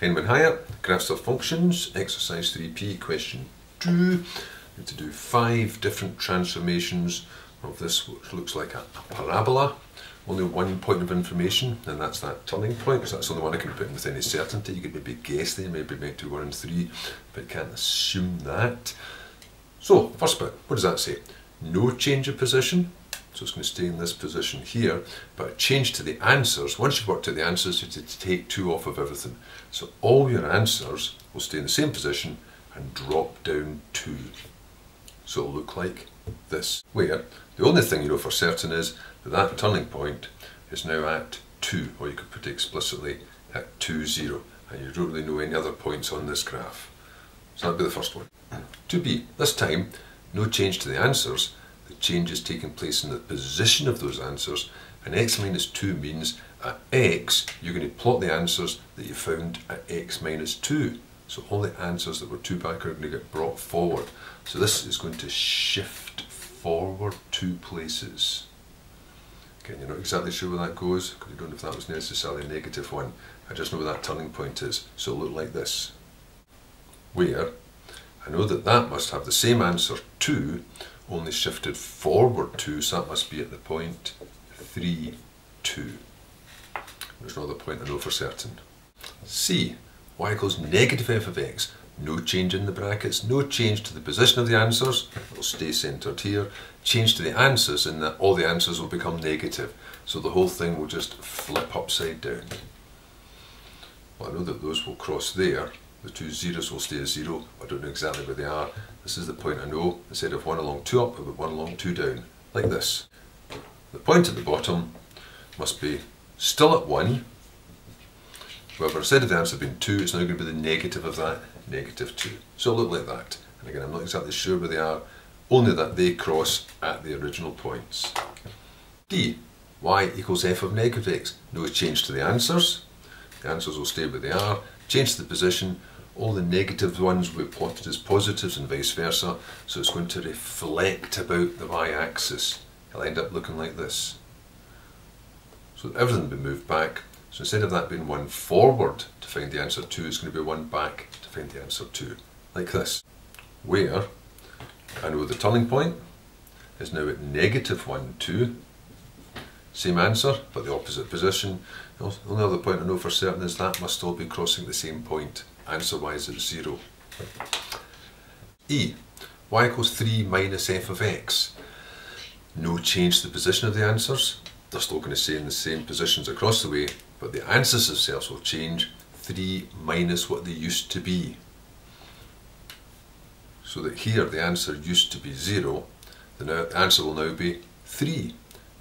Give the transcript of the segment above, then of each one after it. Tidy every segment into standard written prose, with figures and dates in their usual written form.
Heinemann Higher, graphs of functions, exercise 3p, question 2. We need to do 5 different transformations of this which looks like a parabola. Only one point of information, and that's that turning point, because that's the only one I can put in with any certainty. You could maybe guess there, maybe make 2, 1 and 3, but you can't assume that. So, first bit, what does that say? No change of position. So it's going to stay in this position here, but a change to the answers. Once you've worked out the answers, you have to take 2 off of everything. So all your answers will stay in the same position and drop down 2. So it'll look like this, where the only thing you know for certain is that that turning point is now at 2, or you could put it explicitly at 2, 0, and you don't really know any other points on this graph. So that'll be the first one. 2b, this time, no change to the answers. The change is taking place in the position of those answers, and x minus 2 means at x you're going to plot the answers that you found at x minus 2. So all the answers that were 2 back are going to get brought forward. So this is going to shift forward 2 places. Again, you're not exactly sure where that goes, because you don't know if that was necessarily a negative one. I just know where that turning point is. So it'll look like this, where I know that that must have the same answer 2, only shifted forward 2, so that must be at the point 3, 2. There's no other point I know for certain. C, y equals negative f of x. No change in the brackets, no change to the position of the answers, it'll stay centred here. Change to the answers in that all the answers will become negative, so the whole thing will just flip upside down. Well, I know that those will cross there. The 2 zeros will stay as 0. I don't know exactly where they are. This is the point I know. Instead of 1 along 2 up, I've got 1 along 2 down, like this. The point at the bottom must be still at 1. However, instead of the answer being 2, it's now going to be the negative of that, negative 2. So it'll look like that. And again, I'm not exactly sure where they are, only that they cross at the original points. D, y equals f of negative x. No change to the answers. The answers will stay where they are. Change to the position. All the negative ones will be plotted as positives and vice versa, so it's going to reflect about the y-axis. It'll end up looking like this. So everything will be moved back. So instead of that being 1 forward to find the answer 2, it's going to be 1 back to find the answer 2, like this. Where I know the turning point is now at negative 1, 2. Same answer, but the opposite position. The only other point I know for certain is that must all be crossing the same point. Answer-wise it's 0. E, y equals 3 minus f of x. No change to the position of the answers. They're still going to stay in the same positions across the way, but the answers themselves will change. 3 minus what they used to be. So that here the answer used to be 0, the answer will now be 3.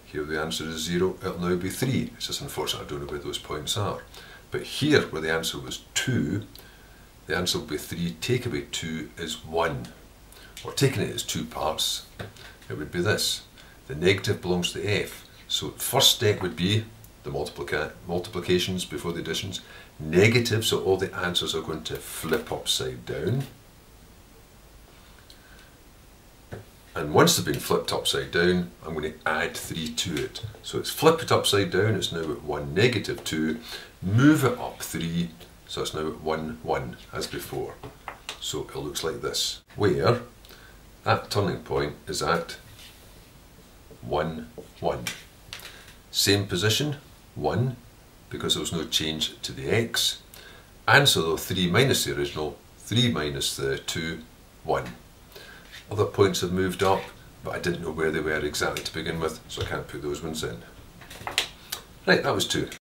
Here the answer is 0, it'll now be 3. It's just unfortunate I don't know where those points are. But here, where the answer was 2, the answer will be 3, take away 2 is 1. Or taking it as 2 parts, it would be this. The negative belongs to f. So first step would be the multiplications before the additions. Negative, so all the answers are going to flip upside down. And once they've been flipped upside down, I'm going to add 3 to it. So it's flip it upside down, it's now at 1, negative 2. Move it up 3, so it's now at 1, 1, as before. So it looks like this, where that turning point is at 1, 1. Same position, 1, because there was no change to the x. Answer though, 3 minus the original, 3 minus the 2, 1. Other points have moved up, but I didn't know where they were exactly to begin with, so I can't put those ones in. Right, that was 2.